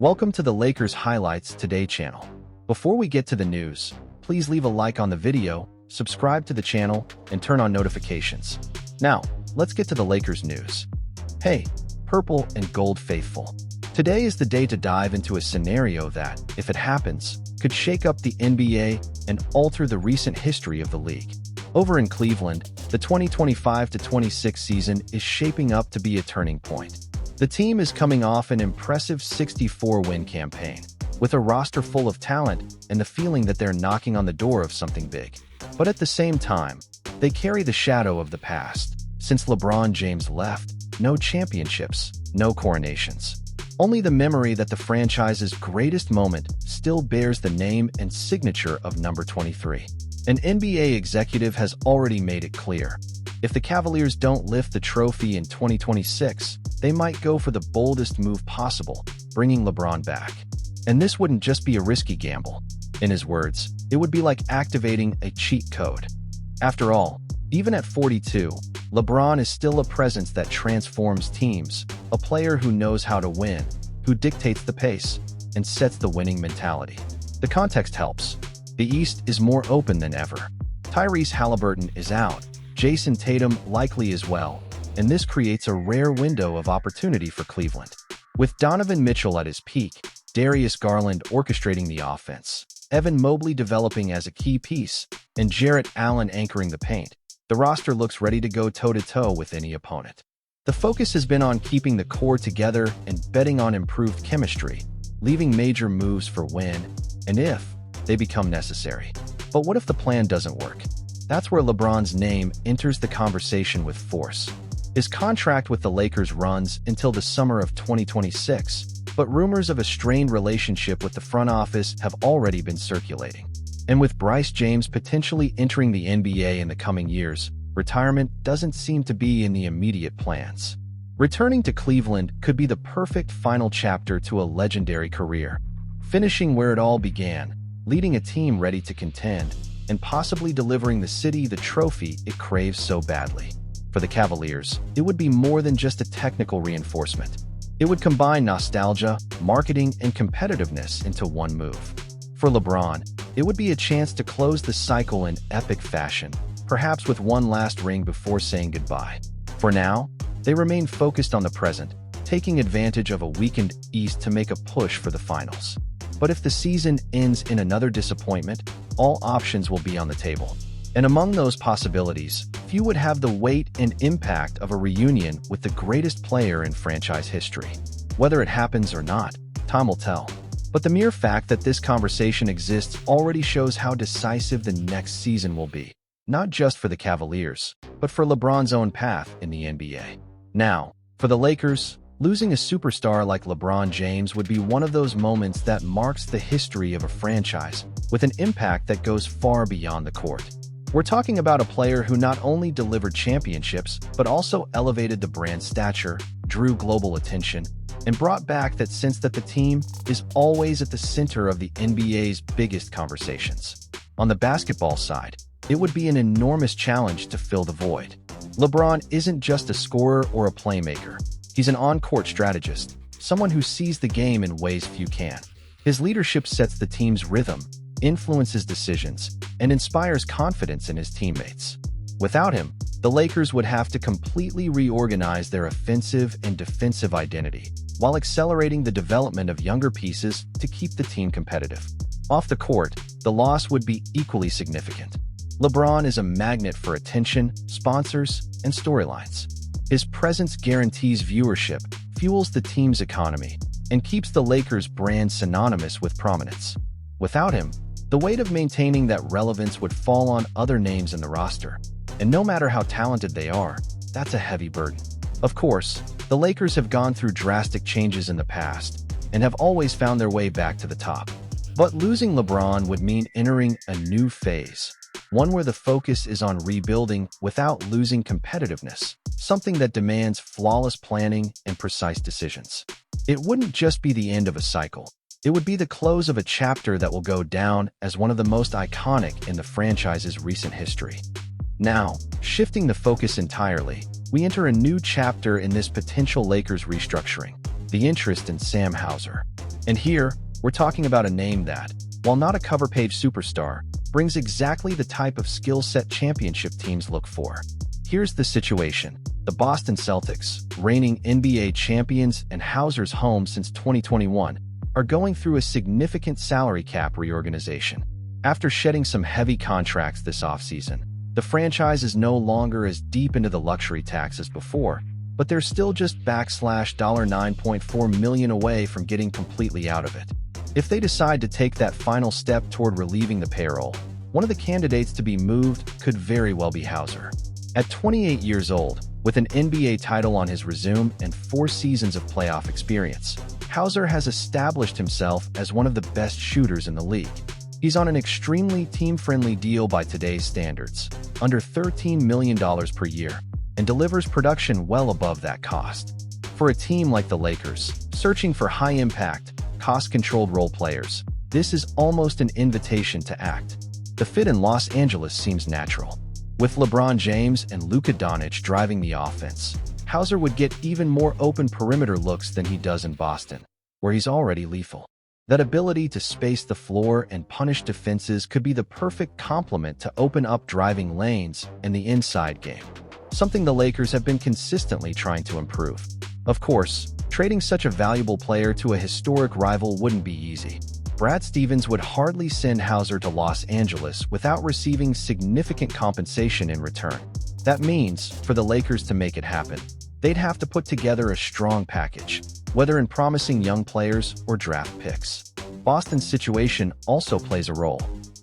Welcome to the Lakers Highlights Today channel. Before we get to the news, please leave a like on the video, subscribe to the channel, and turn on notifications. Now, let's get to the Lakers news. Hey, purple and gold faithful. Today is the day to dive into a scenario that, if it happens, could shake up the NBA and alter the recent history of the league. Over in Cleveland, the 2025-26 season is shaping up to be a turning point. The team is coming off an impressive 64-win campaign, with a roster full of talent and the feeling that they're knocking on the door of something big. But at the same time, they carry the shadow of the past. Since LeBron James left, no championships, no coronations. Only the memory that the franchise's greatest moment still bears the name and signature of number 23. An NBA executive has already made it clear. If the Cavaliers don't lift the trophy in 2026, they might go for the boldest move possible, bringing LeBron back. And this wouldn't just be a risky gamble. In his words, it would be like activating a cheat code. After all, even at 42, LeBron is still a presence that transforms teams, a player who knows how to win, who dictates the pace, and sets the winning mentality. The context helps. The East is more open than ever. Tyrese Halliburton is out, Jason Tatum likely as well, and this creates a rare window of opportunity for Cleveland. With Donovan Mitchell at his peak, Darius Garland orchestrating the offense, Evan Mobley developing as a key piece, and Jarrett Allen anchoring the paint, the roster looks ready to go toe-to-toe with any opponent. The focus has been on keeping the core together and betting on improved chemistry, leaving major moves for when and if they become necessary. But what if the plan doesn't work? That's where LeBron's name enters the conversation with force. His contract with the Lakers runs until the summer of 2026, but rumors of a strained relationship with the front office have already been circulating. And with Bryce James potentially entering the NBA in the coming years, retirement doesn't seem to be in the immediate plans. Returning to Cleveland could be the perfect final chapter to a legendary career, finishing where it all began, leading a team ready to contend, and possibly delivering the city the trophy it craves so badly. For the Cavaliers, it would be more than just a technical reinforcement. It would combine nostalgia, marketing, and competitiveness into one move. For LeBron, it would be a chance to close the cycle in epic fashion, perhaps with one last ring before saying goodbye. For now, they remain focused on the present, taking advantage of a weakened East to make a push for the finals. But if the season ends in another disappointment, all options will be on the table. And among those possibilities, few would have the weight and impact of a reunion with the greatest player in franchise history. Whether it happens or not, time will tell. But the mere fact that this conversation exists already shows how decisive the next season will be, not just for the Cavaliers, but for LeBron's own path in the NBA. Now, for the Lakers, losing a superstar like LeBron James would be one of those moments that marks the history of a franchise, with an impact that goes far beyond the court. We're talking about a player who not only delivered championships, but also elevated the brand's stature, drew global attention, and brought back that sense that the team is always at the center of the NBA's biggest conversations. On the basketball side, it would be an enormous challenge to fill the void. LeBron isn't just a scorer or a playmaker. He's an on-court strategist, someone who sees the game in ways few can. His leadership sets the team's rhythm, influences decisions, and inspires confidence in his teammates. Without him, the Lakers would have to completely reorganize their offensive and defensive identity, while accelerating the development of younger pieces to keep the team competitive. Off the court, the loss would be equally significant. LeBron is a magnet for attention, sponsors, and storylines. His presence guarantees viewership, fuels the team's economy, and keeps the Lakers' brand synonymous with prominence. Without him, the weight of maintaining that relevance would fall on other names in the roster. And no matter how talented they are, that's a heavy burden. Of course, the Lakers have gone through drastic changes in the past and have always found their way back to the top. But losing LeBron would mean entering a new phase, one where the focus is on rebuilding without losing competitiveness, something that demands flawless planning and precise decisions. It wouldn't just be the end of a cycle. It would be the close of a chapter that will go down as one of the most iconic in the franchise's recent history. Now, shifting the focus entirely, we enter a new chapter in this potential Lakers restructuring, the interest in Sam Hauser. And here, we're talking about a name that, while not a cover-page superstar, brings exactly the type of skill set championship teams look for. Here's the situation. The Boston Celtics, reigning NBA champions and Hauser's home since 2021, are going through a significant salary cap reorganization. After shedding some heavy contracts this offseason, the franchise is no longer as deep into the luxury tax as before, but they're still just $9.4 million away from getting completely out of it. If they decide to take that final step toward relieving the payroll, one of the candidates to be moved could very well be Hauser. At 28 years old, with an NBA title on his resume and 4 seasons of playoff experience, Hauser has established himself as one of the best shooters in the league. He's on an extremely team-friendly deal by today's standards, under $13 million per year, and delivers production well above that cost. For a team like the Lakers, searching for high-impact, cost-controlled role players, this is almost an invitation to act. The fit in Los Angeles seems natural. With LeBron James and Luka Doncic driving the offense, Hauser would get even more open perimeter looks than he does in Boston, where he's already lethal. That ability to space the floor and punish defenses could be the perfect complement to open up driving lanes and the inside game, something the Lakers have been consistently trying to improve. Of course, trading such a valuable player to a historic rival wouldn't be easy. Brad Stevens would hardly send Hauser to Los Angeles without receiving significant compensation in return. That means, for the Lakers to make it happen, they'd have to put together a strong package, whether in promising young players or draft picks. Boston's situation also plays a role.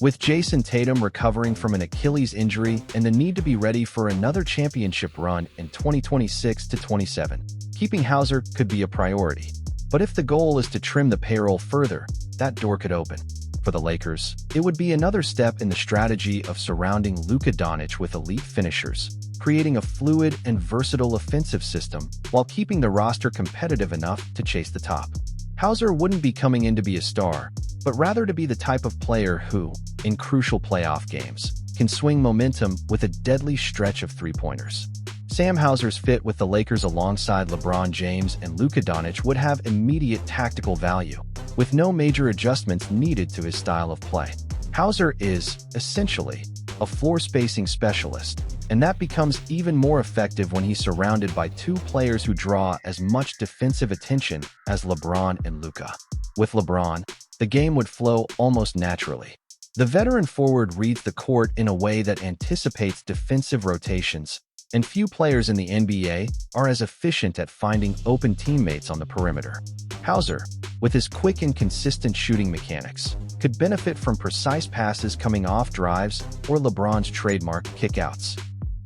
With Jason Tatum recovering from an Achilles injury and the need to be ready for another championship run in 2026-27, keeping Hauser could be a priority. But if the goal is to trim the payroll further, that door could open. For the Lakers, it would be another step in the strategy of surrounding Luka Doncic with elite finishers, creating a fluid and versatile offensive system while keeping the roster competitive enough to chase the top. Hauser wouldn't be coming in to be a star, but rather to be the type of player who, in crucial playoff games, can swing momentum with a deadly stretch of three-pointers. Sam Hauser's fit with the Lakers alongside LeBron James and Luka Doncic would have immediate tactical value, with no major adjustments needed to his style of play. Hauser is, essentially, a floor spacing specialist, and that becomes even more effective when he's surrounded by 2 players who draw as much defensive attention as LeBron and Luka. With LeBron, the game would flow almost naturally. The veteran forward reads the court in a way that anticipates defensive rotations, and few players in the NBA are as efficient at finding open teammates on the perimeter. Hauser, with his quick and consistent shooting mechanics, could benefit from precise passes coming off drives or LeBron's trademark kickouts.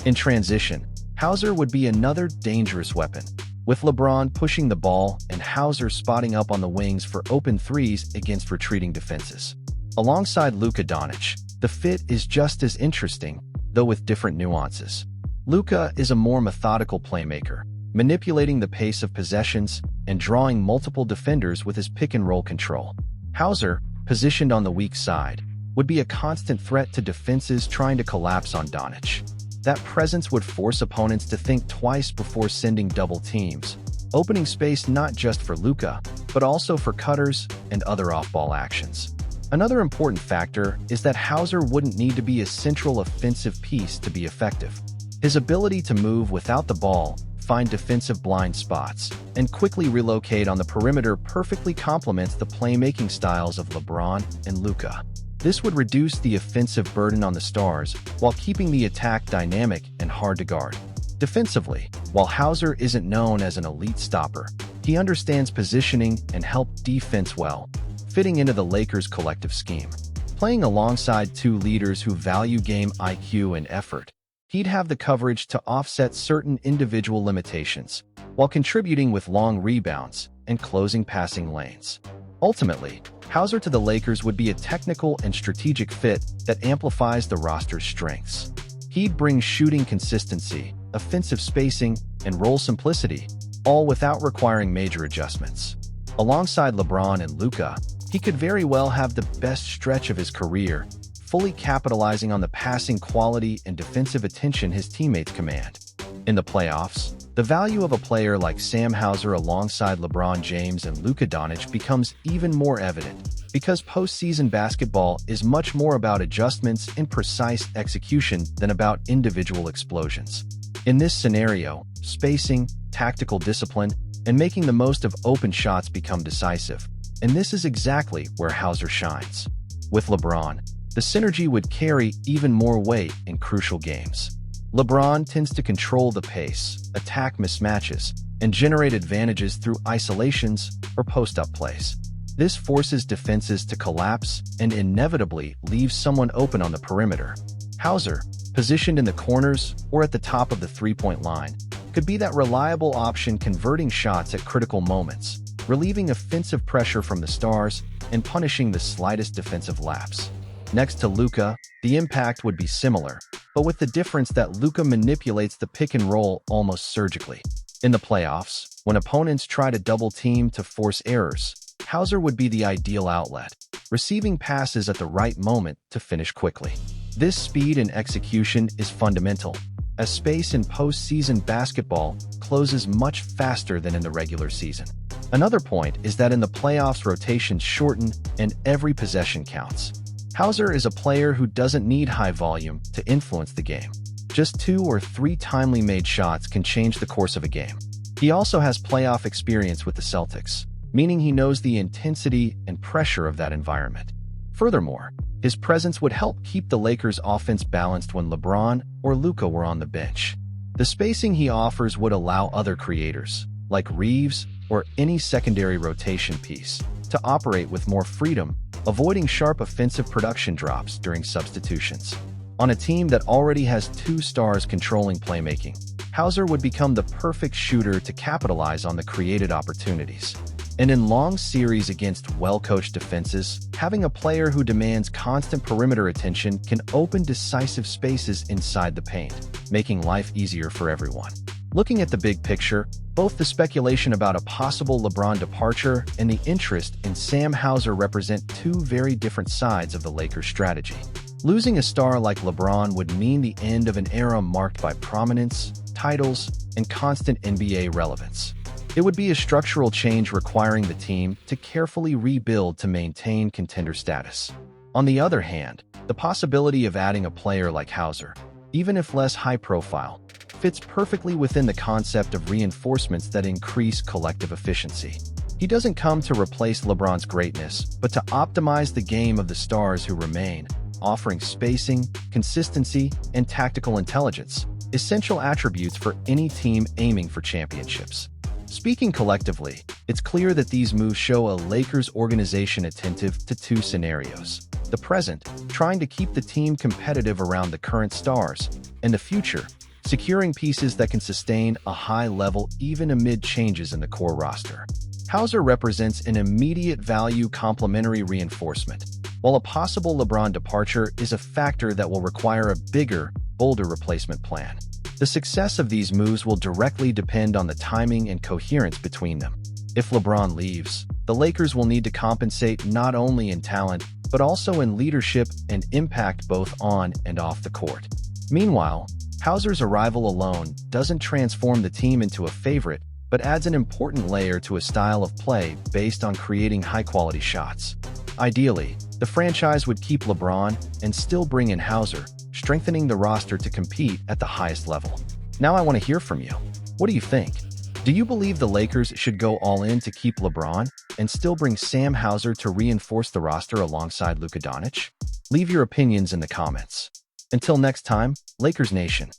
In transition, Hauser would be another dangerous weapon, with LeBron pushing the ball and Hauser spotting up on the wings for open threes against retreating defenses. Alongside Luka Doncic, the fit is just as interesting, though with different nuances. Luka is a more methodical playmaker, manipulating the pace of possessions and drawing multiple defenders with his pick-and-roll control. Hauser, positioned on the weak side, would be a constant threat to defenses trying to collapse on Doncic. That presence would force opponents to think twice before sending double teams, opening space not just for Luka, but also for cutters and other off-ball actions. Another important factor is that Hauser wouldn't need to be a central offensive piece to be effective. His ability to move without the ball, find defensive blind spots, and quickly relocate on the perimeter perfectly complements the playmaking styles of LeBron and Luka. This would reduce the offensive burden on the stars while keeping the attack dynamic and hard to guard. Defensively, while Hauser isn't known as an elite stopper, he understands positioning and helps defense well, fitting into the Lakers' collective scheme. Playing alongside 2 leaders who value game IQ and effort, he'd have the coverage to offset certain individual limitations, while contributing with long rebounds and closing passing lanes. Ultimately, Hauser to the Lakers would be a technical and strategic fit that amplifies the roster's strengths. He'd bring shooting consistency, offensive spacing, and role simplicity, all without requiring major adjustments. Alongside LeBron and Luka, he could very well have the best stretch of his career, fully capitalizing on the passing quality and defensive attention his teammates command. In the playoffs, The value of a player like Sam Hauser alongside LeBron James and Luka Doncic becomes even more evident because postseason basketball is much more about adjustments and precise execution than about individual explosions. In this scenario, spacing, tactical discipline, and making the most of open shots become decisive, and this is exactly where Hauser shines. With LeBron, the synergy would carry even more weight in crucial games. LeBron tends to control the pace, attack mismatches, and generate advantages through isolations or post-up plays. This forces defenses to collapse and inevitably leaves someone open on the perimeter. Hauser, positioned in the corners or at the top of the three-point line, could be that reliable option converting shots at critical moments, relieving offensive pressure from the stars and punishing the slightest defensive lapse. Next to Luka, the impact would be similar, but with the difference that Luka manipulates the pick and roll almost surgically. In the playoffs, when opponents try to double team to force errors, Hauser would be the ideal outlet, receiving passes at the right moment to finish quickly. This speed and execution is fundamental, as space in postseason basketball closes much faster than in the regular season. Another point is that in the playoffs, rotations shorten and every possession counts. Hauser is a player who doesn't need high volume to influence the game. Just 2 or 3 timely made shots can change the course of a game. He also has playoff experience with the Celtics, meaning he knows the intensity and pressure of that environment. Furthermore, his presence would help keep the Lakers' offense balanced when LeBron or Luka were on the bench. The spacing he offers would allow other creators, like Reeves or any secondary rotation piece, to operate with more freedom, avoiding sharp offensive production drops during substitutions. On a team that already has 2 stars controlling playmaking, Hauser would become the perfect shooter to capitalize on the created opportunities. And in long series against well-coached defenses, having a player who demands constant perimeter attention can open decisive spaces inside the paint, making life easier for everyone. Looking at the big picture, both the speculation about a possible LeBron departure and the interest in Sam Hauser represent 2 very different sides of the Lakers' strategy. Losing a star like LeBron would mean the end of an era marked by prominence, titles, and constant NBA relevance. It would be a structural change requiring the team to carefully rebuild to maintain contender status. On the other hand, the possibility of adding a player like Hauser, even if less high-profile, fits perfectly within the concept of reinforcements that increase collective efficiency. He doesn't come to replace LeBron's greatness, but to optimize the game of the stars who remain, offering spacing, consistency, and tactical intelligence, essential attributes for any team aiming for championships. Speaking collectively, it's clear that these moves show a Lakers organization attentive to 2 scenarios: the present, trying to keep the team competitive around the current stars, and the future, securing pieces that can sustain a high level even amid changes in the core roster. Hauser represents an immediate value complementary reinforcement, while a possible LeBron departure is a factor that will require a bigger, bolder replacement plan. The success of these moves will directly depend on the timing and coherence between them. If LeBron leaves, the Lakers will need to compensate not only in talent, but also in leadership and impact both on and off the court. Meanwhile, Hauser's arrival alone doesn't transform the team into a favorite, but adds an important layer to a style of play based on creating high-quality shots. Ideally, the franchise would keep LeBron and still bring in Hauser, strengthening the roster to compete at the highest level. Now I want to hear from you. What do you think? Do you believe the Lakers should go all in to keep LeBron and still bring Sam Hauser to reinforce the roster alongside Luka Doncic? Leave your opinions in the comments. Until next time, Lakers Nation.